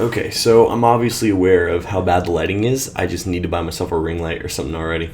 Okay, so I'm obviously aware of how bad the lighting is. I just need to buy myself a ring light or something already.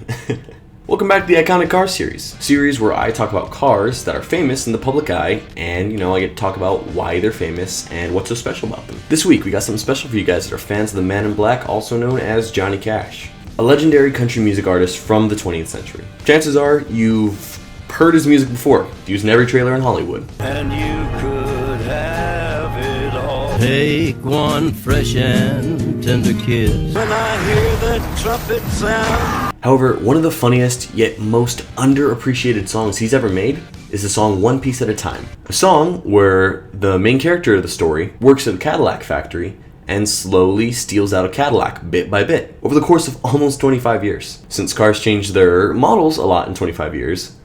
Welcome back to the Iconic Cars series where I talk about cars that are famous in the public eye, and I get to talk about why they're famous and what's so special about them. This week we got something special for you guys that are fans of the Man in Black, also known as Johnny Cash, a legendary country music artist from the 20th century. Chances are you've heard his music before, used in every trailer in Hollywood. And you could have it all. Take one fresh and tender kiss. When I hear that trumpet sound. However, one of the funniest yet most underappreciated songs he's ever made is the song One Piece at a Time. A song where the main character of the story works at a Cadillac factory and slowly steals out a Cadillac bit by bit over the course of almost 25 years. Since cars changed their models a lot in 25 years,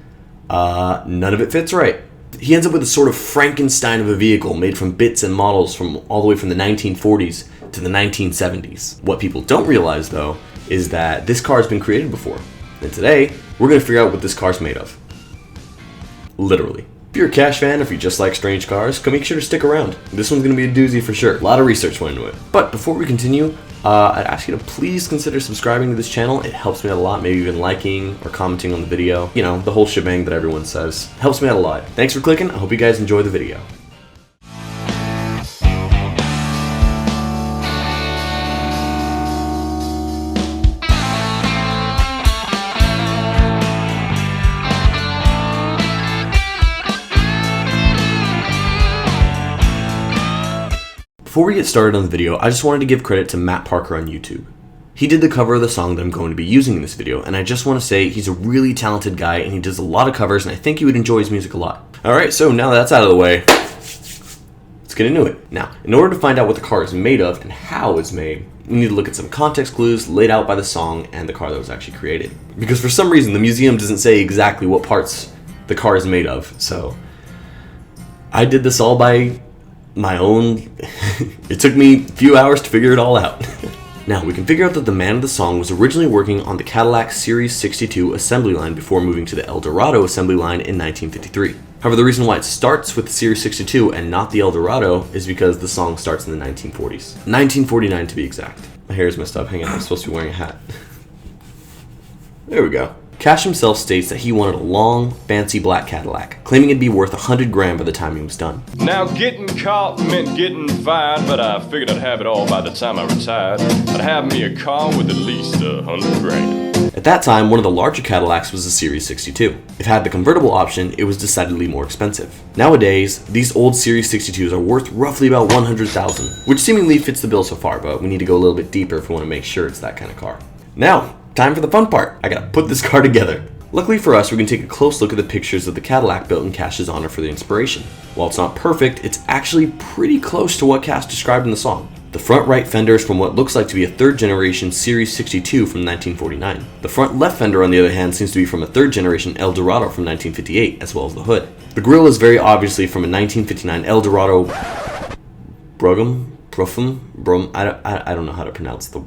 none of it fits right. He ends up with a sort of Frankenstein of a vehicle made from bits and models from all the way from the 1940s to the 1970s. What people don't realize, though, is that this car has been created before. And today, we're going to figure out what this car's made of. Literally. If you're a Cash fan, if you just like strange cars, make sure to stick around. This one's going to be a doozy for sure. A lot of research went into it. But before we continue, I'd ask you to please consider subscribing to this channel. It helps me out a lot, maybe even liking or commenting on the video. The whole shebang that everyone says. Helps me out a lot. Thanks for clicking. I hope you guys enjoy the video. Before we get started on the video, I just wanted to give credit to Matt Parker on YouTube. He did the cover of the song that I'm going to be using in this video, and I just want to say he's a really talented guy and he does a lot of covers, and I think you would enjoy his music a lot. Alright, so now that's out of the way, let's get into it. Now, in order to find out what the car is made of and how it's made, we need to look at some context clues laid out by the song and the car that was actually created. Because for some reason, the museum doesn't say exactly what parts the car is made of, so I did this all by my own. It took me a few hours to figure it all out. Now, we can figure out that the man of the song was originally working on the Cadillac Series 62 assembly line before moving to the Eldorado assembly line in 1953. However, the reason why it starts with the Series 62 and not the Eldorado is because the song starts in the 1940s. 1949 to be exact. My hair is messed up. Hang on, I'm supposed to be wearing a hat. There we go. Cash himself states that he wanted a long, fancy black Cadillac, claiming it'd be worth $100,000 by the time he was done. Now getting caught meant getting fired, but I figured I'd have it all by the time I retired. I'd have me a car with at least $100,000. At that time, one of the larger Cadillacs was the Series 62. If it had the convertible option, it was decidedly more expensive. Nowadays, these old Series 62s are worth roughly about $100,000, which seemingly fits the bill so far, but we need to go a little bit deeper if we want to make sure it's that kind of car. Now, time for the fun part. I gotta put this car together. Luckily for us, we can take a close look at the pictures of the Cadillac built in Cash's honor for the inspiration. While it's not perfect, it's actually pretty close to what Cash described in the song. The front right fender is from what looks like to be a third generation Series 62 from 1949. The front left fender, on the other hand, seems to be from a third generation Eldorado from 1958, as well as the hood. The grille is very obviously from a 1959 Eldorado Brum. I don't know how to pronounce the.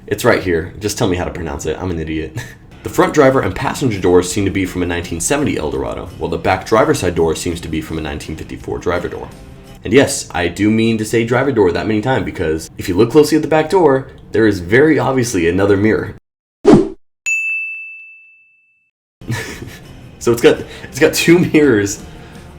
It's right here. Just tell me how to pronounce it. I'm an idiot. The front driver and passenger doors seem to be from a 1970 Eldorado, while the back driver's side door seems to be from a 1954 driver door. And yes, I do mean to say driver door that many times because if you look closely at the back door, there is very obviously another mirror. So it's got two mirrors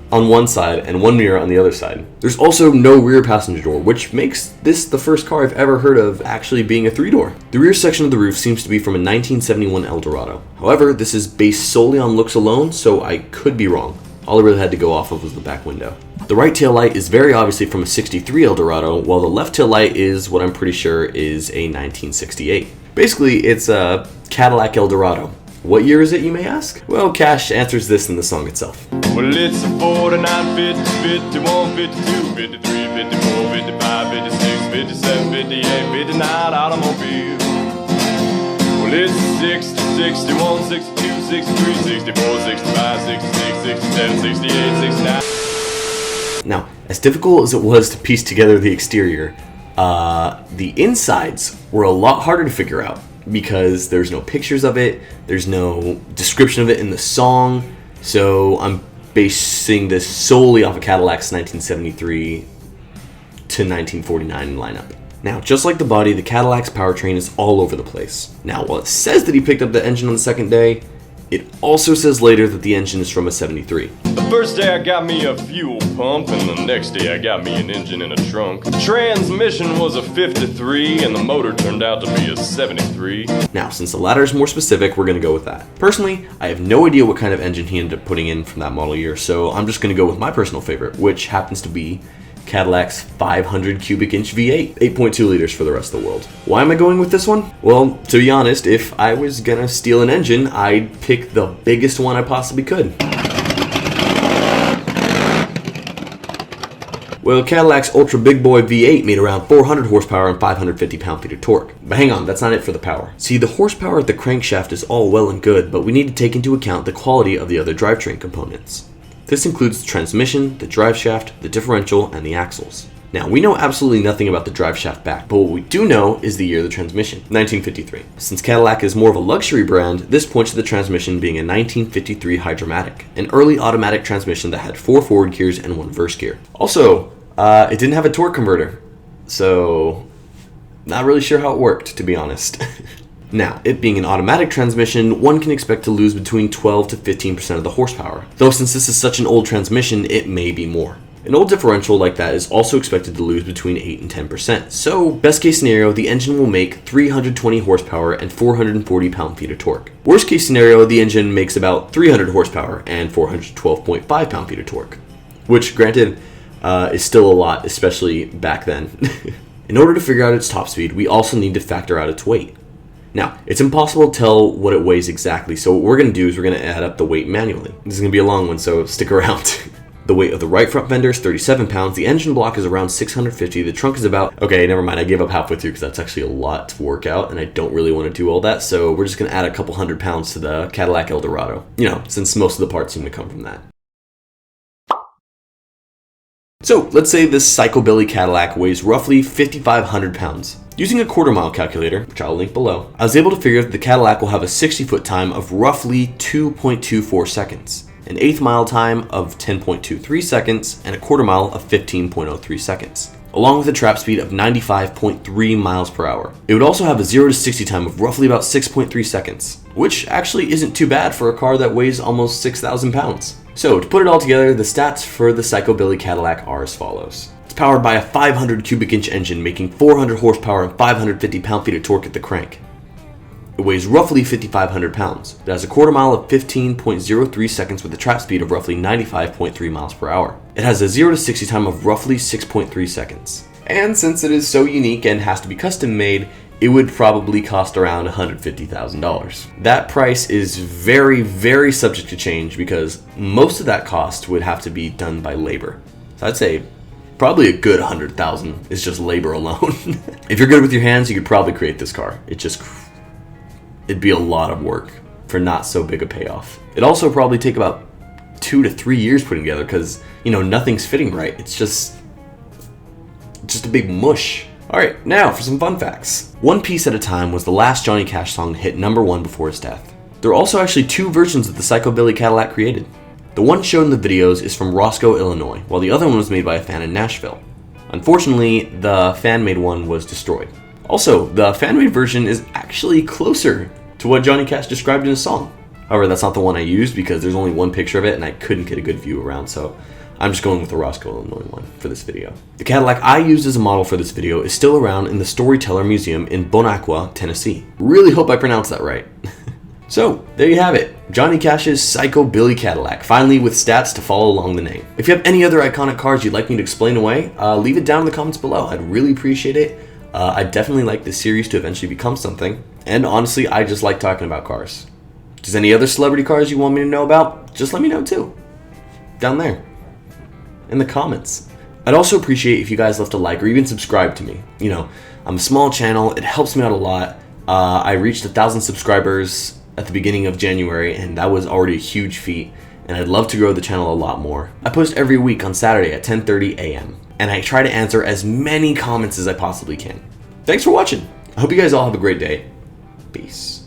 on one side and one mirror on the other side. There's also no rear passenger door, which makes this the first car I've ever heard of actually being a three-door. The rear section of the roof seems to be from a 1971 Eldorado. However, this is based solely on looks alone, so I could be wrong. All I really had to go off of was the back window. The right tail light is very obviously from a 63 Eldorado, while the left tail light is what I'm pretty sure is a 1968. Basically, it's a Cadillac Eldorado. What year is it, you may ask? Well, Cash answers this in the song itself. Well, it's a 49, 50, 51, 52, 53, 54, 55, 56, 57, 58, 59 automobile. Well, it's 60, 61, 62, 63, 64, 65, 66, 67, 68, 69. Now, as difficult as it was to piece together the exterior, the insides were a lot harder to figure out because there's no pictures of it, there's no description of it in the song, so I'm basing this solely off of Cadillac's 1973 to 1949 lineup. Now, just like the body, the Cadillac's powertrain is all over the place. Now, while it says that he picked up the engine on the second day, it also says later that the engine is from a 73. The first day I got me a fuel pump, and the next day I got me an engine in a trunk. The transmission was a 53, and the motor turned out to be a 73. Now, since the latter is more specific, we're going to go with that. Personally, I have no idea what kind of engine he ended up putting in from that model year, so I'm just going to go with my personal favorite, which happens to be Cadillac's 500 cubic inch V8, 8.2 liters for the rest of the world. Why am I going with this one? Well, to be honest, if I was gonna steal an engine, I'd pick the biggest one I possibly could. Well, Cadillac's Ultra Big Boy V8 made around 400 horsepower and 550 pound-feet of torque. But hang on, that's not it for the power. See, the horsepower at the crankshaft is all well and good, but we need to take into account the quality of the other drivetrain components. This includes the transmission, the driveshaft, the differential, and the axles. Now, we know absolutely nothing about the driveshaft back, but what we do know is the year of the transmission, 1953. Since Cadillac is more of a luxury brand, this points to the transmission being a 1953 Hydromatic, an early automatic transmission that had 4 forward gears and 1 reverse gear. Also, it didn't have a torque converter, so not really sure how it worked, to be honest. Now, it being an automatic transmission, one can expect to lose between 12 to 15% of the horsepower, though since this is such an old transmission, it may be more. An old differential like that is also expected to lose between 8 and 10%, so best case scenario, the engine will make 320 horsepower and 440 pound-feet of torque. Worst case scenario, the engine makes about 300 horsepower and 412.5 pound-feet of torque, which granted is still a lot, especially back then. In order to figure out its top speed, we also need to factor out its weight. Now, it's impossible to tell what it weighs exactly, so what we're going to do is we're going to add up the weight manually. This is going to be a long one, so stick around. The weight of the right front fender is 37 pounds, the engine block is around 650, the trunk is about... Okay, never mind, I gave up halfway through because that's actually a lot to work out, and I don't really want to do all that, so we're just going to add a couple hundred pounds to the Cadillac Eldorado. You know, since most of the parts seem to come from that. So, let's say this Psychobilly Cadillac weighs roughly 5,500 pounds. Using a quarter-mile calculator, which I'll link below, I was able to figure that the Cadillac will have a 60-foot time of roughly 2.24 seconds, an eighth-mile time of 10.23 seconds, and a quarter-mile of 15.03 seconds, along with a trap speed of 95.3 miles per hour. It would also have a 0 to 60 time of roughly about 6.3 seconds, which actually isn't too bad for a car that weighs almost 6,000 pounds. So, to put it all together, the stats for the Psychobilly Cadillac are as follows. It's powered by a 500 cubic inch engine making 400 horsepower and 550 pound-feet of torque at the crank. It weighs roughly 5,500 pounds. It has a quarter mile of 15.03 seconds with a trap speed of roughly 95.3 miles per hour. It has a 0 to 60 time of roughly 6.3 seconds. And since it is so unique and has to be custom made, it would probably cost around $150,000. That price is very, very subject to change because most of that cost would have to be done by labor. So I'd say probably a good $100,000 is just labor alone. If you're good with your hands, you could probably create this car. It'd be a lot of work for not so big a payoff. It'd also probably take about 2 to 3 years putting together because, you know, nothing's fitting right. It's just a big mush. Alright, now for some fun facts. One Piece at a Time was the last Johnny Cash song to hit #1 before his death. There are also actually 2 versions of the Psychobilly Cadillac created. The one shown in the videos is from Roscoe, Illinois, while the other one was made by a fan in Nashville. Unfortunately, the fan-made one was destroyed. Also, the fan-made version is actually closer to what Johnny Cash described in his song. However, that's not the one I used because there's only one picture of it and I couldn't get a good view around, so I'm just going with the Roscoe, Illinois one for this video. The Cadillac I used as a model for this video is still around in the Storyteller Museum in Bonacqua, Tennessee. Really hope I pronounced that right. So, there you have it. Johnny Cash's Psychobilly Cadillac, finally with stats to follow along the name. If you have any other iconic cars you'd like me to explain away, leave it down in the comments below. I'd really appreciate it. I'd definitely like this series to eventually become something. And honestly, I just like talking about cars. If there's any other celebrity cars you want me to know about, just let me know too. Down there. In the comments. I'd also appreciate if you guys left a like or even subscribe to me. You know, I'm a small channel, it helps me out a lot. I reached 1,000 subscribers at the beginning of January and that was already a huge feat and I'd love to grow the channel a lot more. I post every week on Saturday at 10:30 a.m. and I try to answer as many comments as I possibly can. Thanks for watching. I hope you guys all have a great day. Peace.